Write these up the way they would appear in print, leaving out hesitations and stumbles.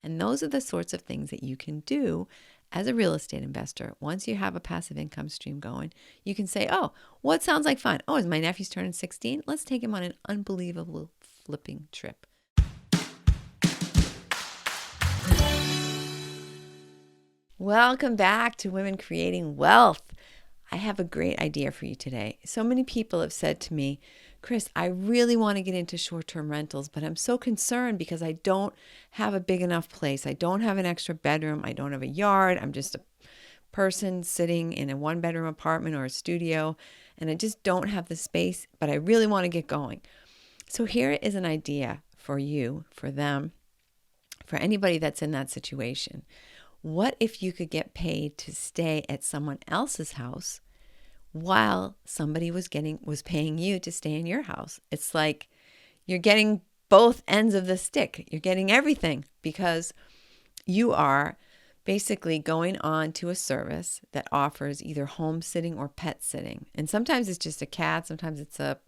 And those are the sorts of things that you can do as a real estate investor. Once you have a passive income stream going, you can say, oh, what sounds like fun? Oh, is my nephew's turning 16? Let's take him on an unbelievable flipping trip. Welcome back to Women Creating Wealth. I have a great idea for you today. So many people have said to me, Chris, I really want to get into short-term rentals, but I'm so concerned because I don't have a big enough place. I don't have an extra bedroom. I don't have a yard. I'm just a person sitting in a one-bedroom apartment or a studio, and I just don't have the space, but I really want to get going. So here is an idea for you, for them, for anybody that's in that situation. What if you could get paid to stay at someone else's house while somebody was paying you to stay in your house? It's like you're getting both ends of the stick. You're getting everything because you are basically going on to a service that offers either home sitting or pet sitting. And sometimes it's just a cat, sometimes it's a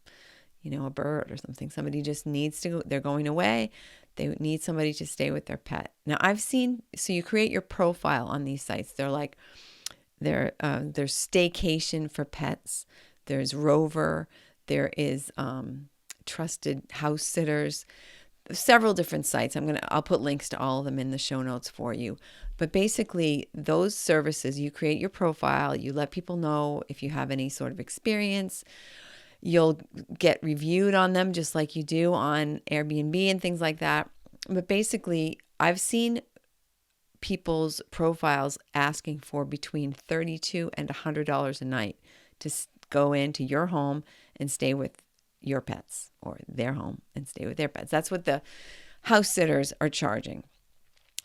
bird or something. Somebody just needs to, they're going away. They need somebody to stay with their pet. Now so you create your profile on these sites. They're like, there's Staycation for pets. There's Rover. There is Trusted House Sitters. Several different sites. I'll put links to all of them in the show notes for you. But basically, those services, you create your profile. You let people know if you have any sort of experience. You'll get reviewed on them just like you do on Airbnb and things like that. But basically, I've seen people's profiles asking for between $32 and $100 a night to go into your home and stay with your pets, or their home and stay with their pets. That's what the house sitters are charging.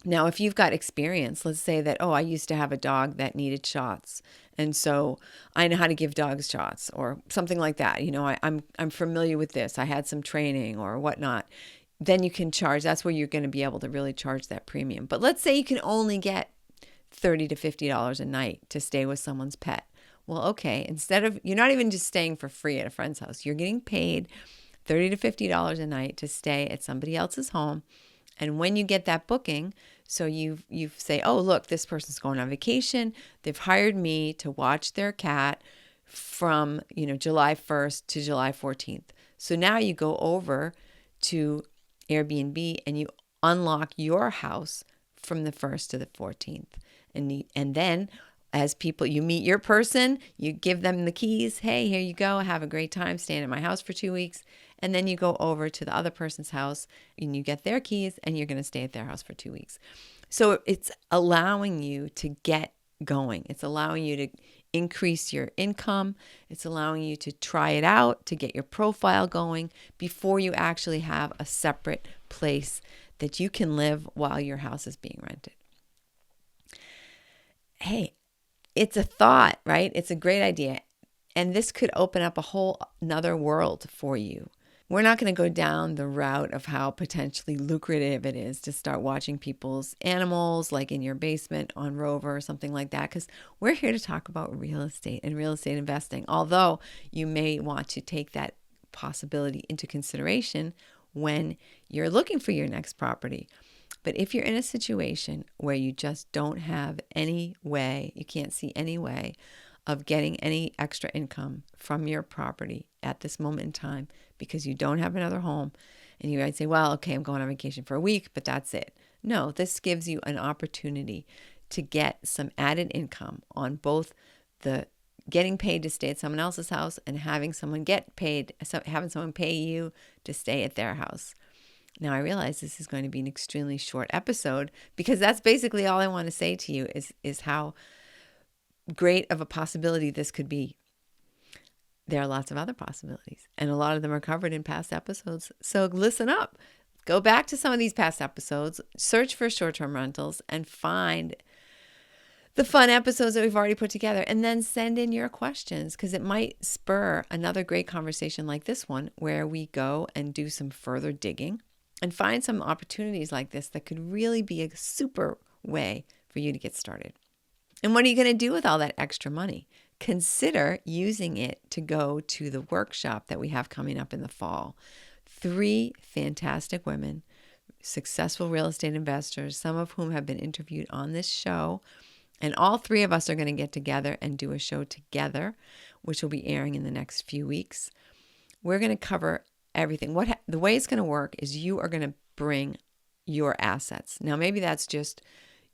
Now, if you've got experience, let's say that, I used to have a dog that needed shots, and so I know how to give dogs shots or something like that. I'm familiar with this. I had some training or whatnot. Then you can charge. That's where you're going to be able to really charge that premium. But let's say you can only get $30 to $50 a night to stay with someone's pet. Well, okay, you're not even just staying for free at a friend's house. You're getting paid $30 to $50 a night to stay at somebody else's home. And when you get that booking, so you say, oh, look, this person's going on vacation. They've hired me to watch their cat from, July 1st to July 14th. So now you go over to Airbnb and you unlock your house from the 1st to the 14th. And then as people, you meet your person, you give them the keys. Hey, here you go. Have a great time staying at my house for 2 weeks. And then you go over to the other person's house and you get their keys and you're going to stay at their house for 2 weeks. So it's allowing you to get going. It's allowing you to increase your income. It's allowing you to try it out, to get your profile going before you actually have a separate place that you can live while your house is being rented. Hey, it's a thought, right? It's a great idea. And this could open up a whole another world for you. We're not going to go down the route of how potentially lucrative it is to start watching people's animals, like in your basement on Rover or something like that, because we're here to talk about real estate and real estate investing. Although you may want to take that possibility into consideration when you're looking for your next property. But if you're in a situation where you just don't have any way, you can't see any way of getting any extra income from your property at this moment in time because you don't have another home, and you might say, well, okay, I'm going on vacation for a week, but that's it. No, this gives you an opportunity to get some added income on both the getting paid to stay at someone else's house and having someone having someone pay you to stay at their house. Now, I realize this is going to be an extremely short episode because that's basically all I want to say to you is how great of a possibility this could be. There are lots of other possibilities, and a lot of them are covered in past episodes. So listen up. Go back to some of these past episodes, search for short-term rentals, and find the fun episodes that we've already put together, and then send in your questions because it might spur another great conversation like this one where we go and do some further digging and find some opportunities like this that could really be a super way for you to get started. And what are you going to do with all that extra money? Consider using it to go to the workshop that we have coming up in the fall. 3 fantastic women, successful real estate investors, some of whom have been interviewed on this show. And all three of us are going to get together and do a show together, which will be airing in the next few weeks. We're going to cover everything. The way it's going to work is you are going to bring your assets. Now, maybe that's just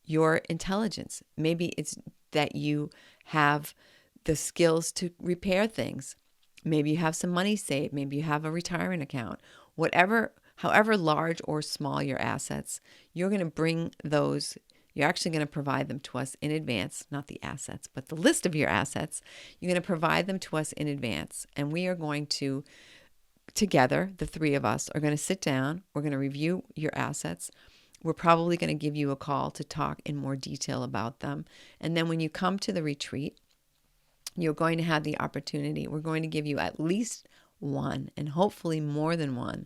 your intelligence. Maybe it's that you have the skills to repair things. Maybe you have some money saved. Maybe you have a retirement account. However large or small your assets, you're going to bring those. You're actually going to provide them to us in advance, not the assets, but the list of your assets. You're going to provide them to us in advance. And we are going to, together, the three of us are going to sit down. We're going to review your assets. We're probably going to give you a call to talk in more detail about them. And then when you come to the retreat, you're going to have the opportunity. We're going to give you at least one and hopefully more than one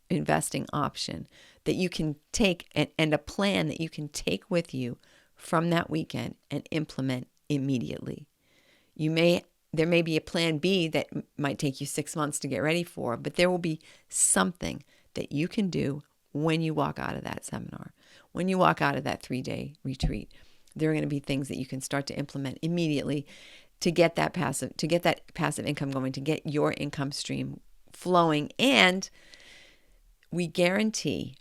investing option that you can take and a plan that you can take with you from that weekend and implement immediately. There may be a plan B that might take you 6 months to get ready for, but there will be something that you can do when you walk out of that seminar, when you walk out of that 3-day retreat. There are going to be things that you can start to implement immediately to get that passive income going, to get your income stream flowing. And we guarantee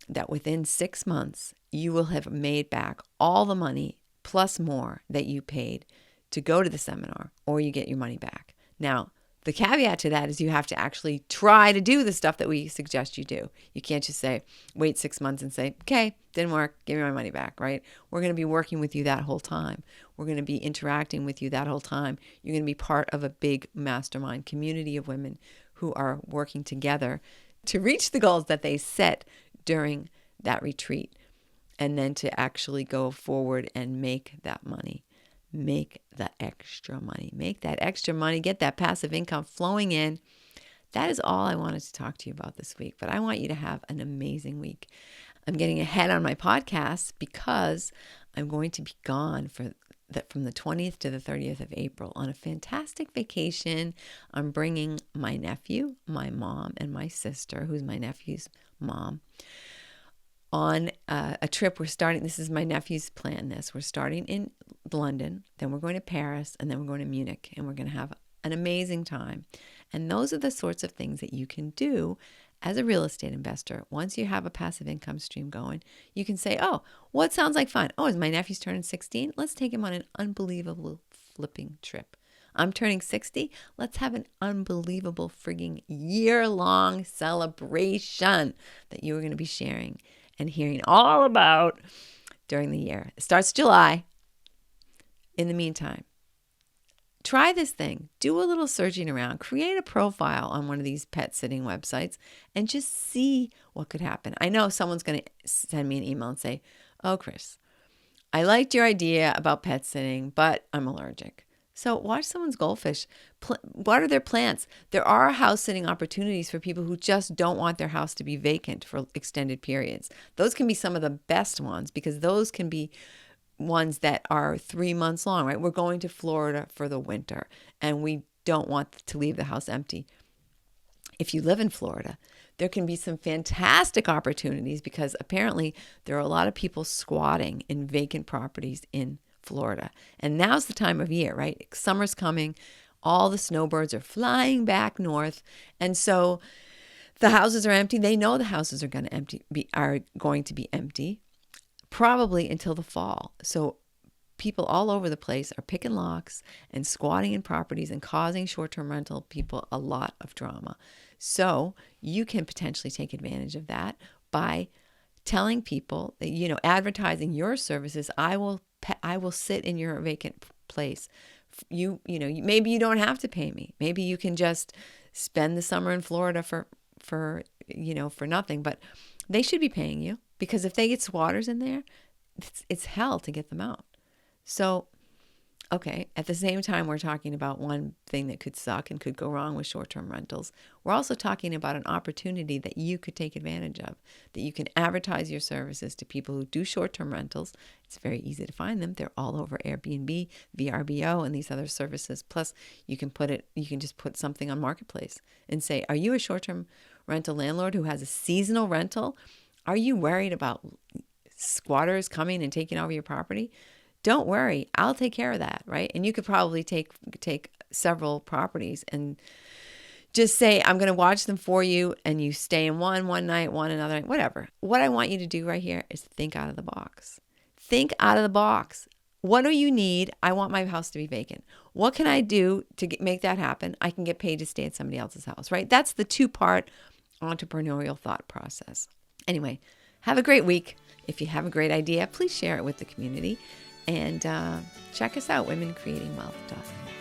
that within 6 months, you will have made back all the money plus more that you paid to go to the seminar, or you get your money back. Now, the caveat to that is you have to actually try to do the stuff that we suggest you do. You can't just say, wait 6 months and say, okay, didn't work, give me my money back, right? We're going to be working with you that whole time. We're going to be interacting with you that whole time. You're going to be part of a big mastermind community of women who are working together to reach the goals that they set during that retreat, and then to actually go forward and make that money. Make the extra money. Make that extra money. Get that passive income flowing in. That is all I wanted to talk to you about this week, but I want you to have an amazing week. I'm getting ahead on my podcast because I'm going to be gone from the 20th to the 30th of April on a fantastic vacation. I'm bringing my nephew, my mom, and my sister, who's my nephew's mom, on a trip. This is my nephew's plan. We're starting in London, then we're going to Paris, and then we're going to Munich, and we're going to have an amazing time. And those are the sorts of things that you can do as a real estate investor. Once you have a passive income stream going, you can say, oh, what sounds like fun? Oh, is my nephew's turning 16? Let's take him on an unbelievable flipping trip. I'm turning 60. Let's have an unbelievable frigging year-long celebration that you are going to be sharing and hearing all about during the year. It starts July. In the meantime, try this thing. Do a little searching around. Create a profile on one of these pet sitting websites and just see what could happen. I know someone's going to send me an email and say, oh, Chris, I liked your idea about pet sitting, but I'm allergic. So watch someone's goldfish. Water their plants. There are house sitting opportunities for people who just don't want their house to be vacant for extended periods. Those can be some of the best ones because those can be ones that are 3 months long, right? We're going to Florida for the winter and we don't want to leave the house empty. If you live in Florida, there can be some fantastic opportunities because apparently there are a lot of people squatting in vacant properties in Florida. And now's the time of year, right? Summer's coming. All the snowbirds are flying back north. And so the houses are empty. They know the houses are going to be empty probably until the fall. So people all over the place are picking locks and squatting in properties and causing short-term rental people a lot of drama. So you can potentially take advantage of that by telling people that, advertising your services. I will sit in your vacant place. Maybe you don't have to pay me. Maybe you can just spend the summer in Florida for nothing, but they should be paying you because if they get squatters in there, it's hell to get them out. So, okay, at the same time, we're talking about one thing that could suck and could go wrong with short-term rentals. We're also talking about an opportunity that you could take advantage of, that you can advertise your services to people who do short-term rentals. It's very easy to find them. They're all over Airbnb, VRBO, and these other services. Plus, you can just put something on Marketplace and say, are you a short-term rental landlord who has a seasonal rental Are you worried about squatters coming and taking over your property? Don't worry, I'll take care of that, right? And you could probably take several properties and just say, I'm going to watch them for you, and you stay in one night, one another night, whatever. What I want you to do right here is think out of the box. Think out of the box. What do you need? I want my house to be vacant. What can I do to make that happen? I can get paid to stay at somebody else's house, right? That's the two-part entrepreneurial thought process. Anyway, have a great week. If you have a great idea, please share it with the community. And check us out, womencreatingwealth.com.